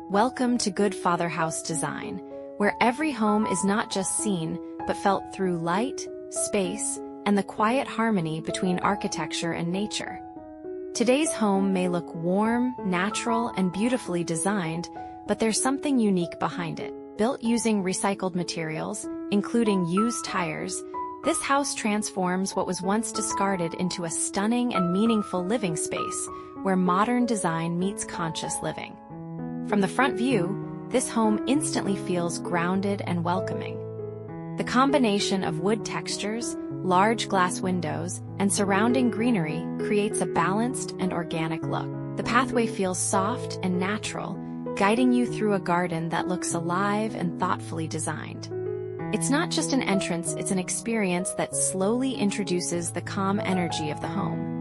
Welcome to Good Father House Design, where every home is not just seen, but felt through light, space, and the quiet harmony between architecture and nature. Today's home may look warm, natural, and beautifully designed, but there's something unique behind it. Built using recycled materials, including used tires, this house transforms what was once discarded into a stunning and meaningful living space where modern design meets conscious living. From the front view, this home instantly feels grounded and welcoming. The combination of wood textures, large glass windows, and surrounding greenery creates a balanced and organic look. The pathway feels soft and natural, guiding you through a garden that looks alive and thoughtfully designed. It's not just an entrance, it's an experience that slowly introduces the calm energy of the home.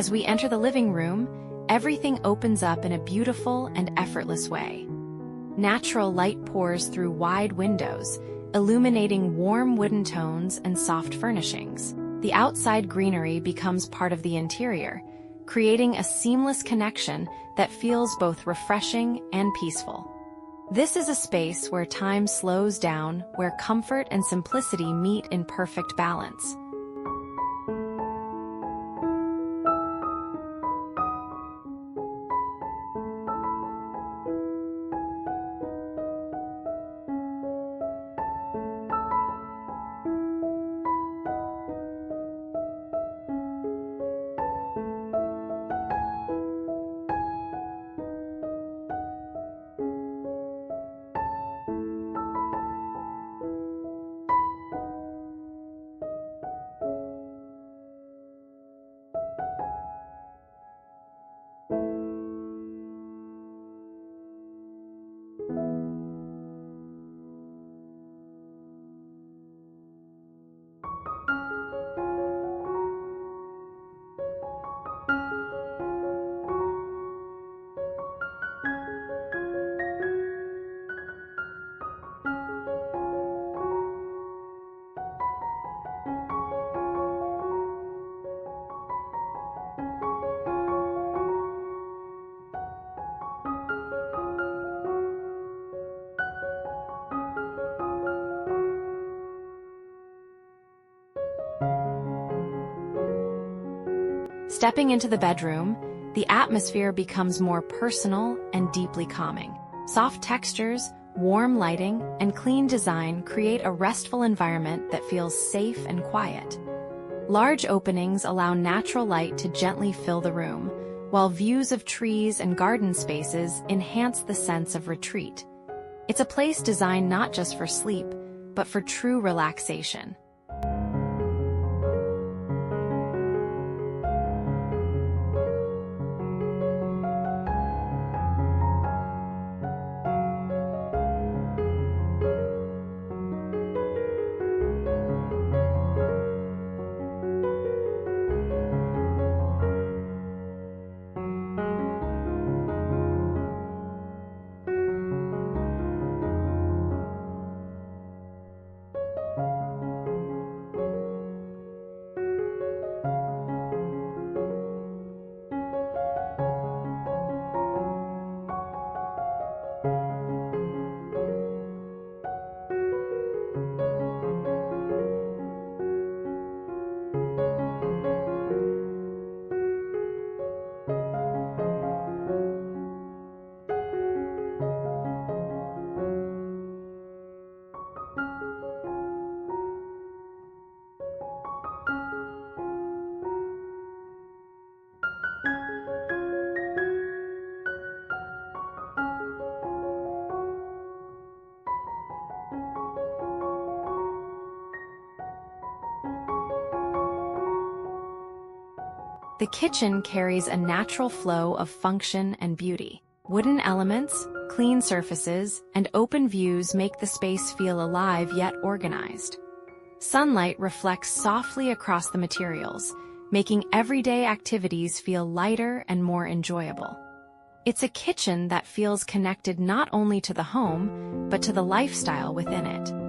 As we enter the living room, everything opens up in a beautiful and effortless way. Natural light pours through wide windows, illuminating warm wooden tones and soft furnishings. The outside greenery becomes part of the interior, creating a seamless connection that feels both refreshing and peaceful. This is a space where time slows down, where comfort and simplicity meet in perfect balance. Stepping into the bedroom, the atmosphere becomes more personal and deeply calming. Soft textures, warm lighting, and clean design create a restful environment that feels safe and quiet. Large openings allow natural light to gently fill the room, while views of trees and garden spaces enhance the sense of retreat. It's a place designed not just for sleep, but for true relaxation. The kitchen carries a natural flow of function and beauty. Wooden elements, clean surfaces, and open views make the space feel alive yet organized. Sunlight reflects softly across the materials, making everyday activities feel lighter and more enjoyable. It's a kitchen that feels connected not only to the home, but to the lifestyle within it.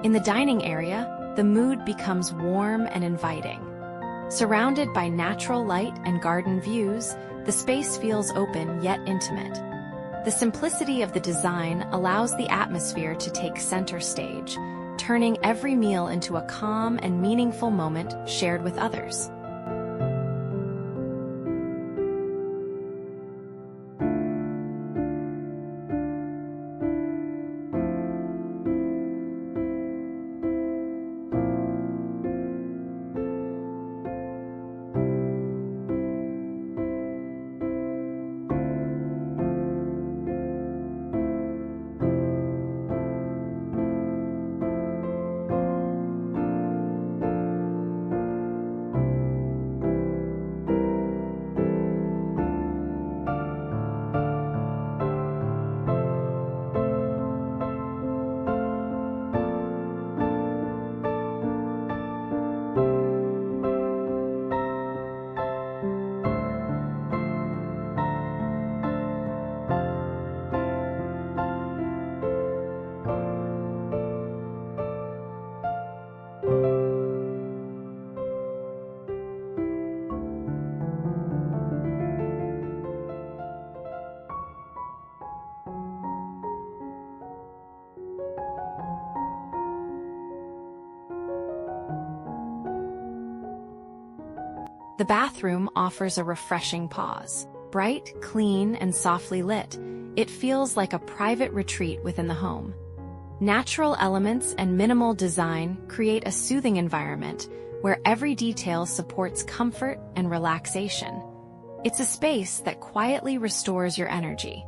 In the dining area, the mood becomes warm and inviting. Surrounded by natural light and garden views, the space feels open yet intimate. The simplicity of the design allows the atmosphere to take center stage, turning every meal into a calm and meaningful moment shared with others. The bathroom offers a refreshing pause. Bright, clean, and softly lit, it feels like a private retreat within the home. Natural elements and minimal design create a soothing environment where every detail supports comfort and relaxation. It's a space that quietly restores your energy.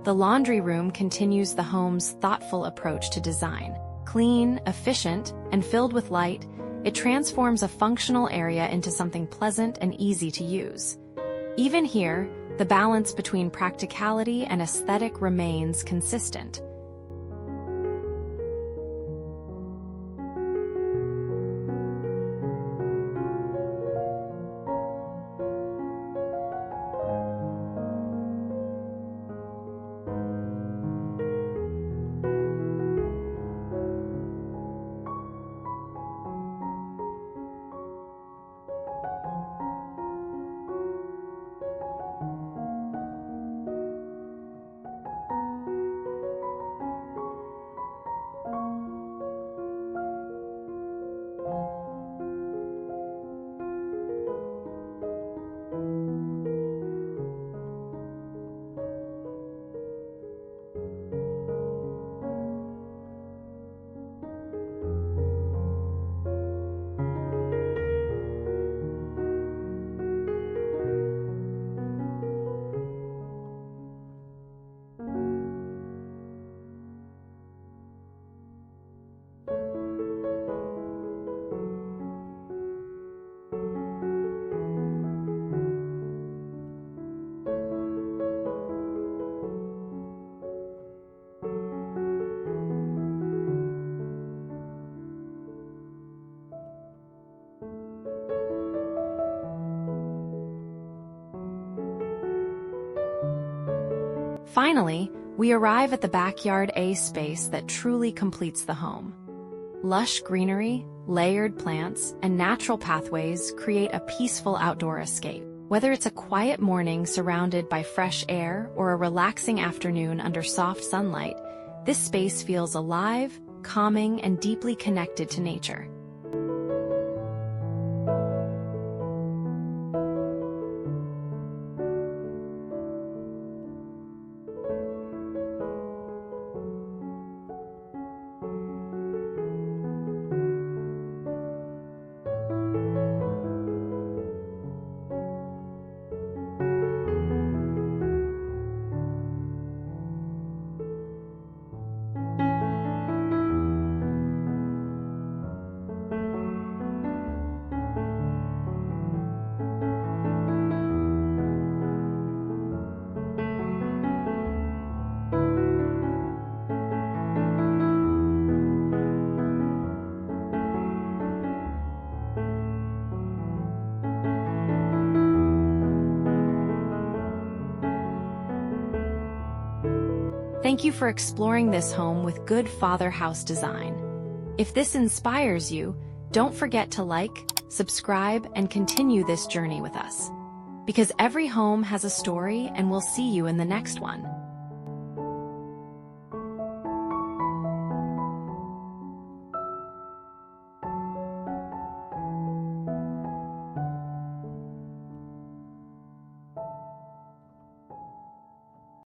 The laundry room continues the home's thoughtful approach to design. Clean, efficient, and filled with light, it transforms a functional area into something pleasant and easy to use. Even here, the balance between practicality and aesthetic remains consistent. Finally, we arrive at the backyard A space that truly completes the home. Lush greenery, layered plants, and natural pathways create a peaceful outdoor escape. Whether it's a quiet morning surrounded by fresh air or a relaxing afternoon under soft sunlight, this space feels alive, calming, and deeply connected to nature. Thank you for exploring this home with good father house design. If this inspires you, don't forget to like, subscribe, and continue this journey with us. Because every home has a story, and we'll see you in the next one.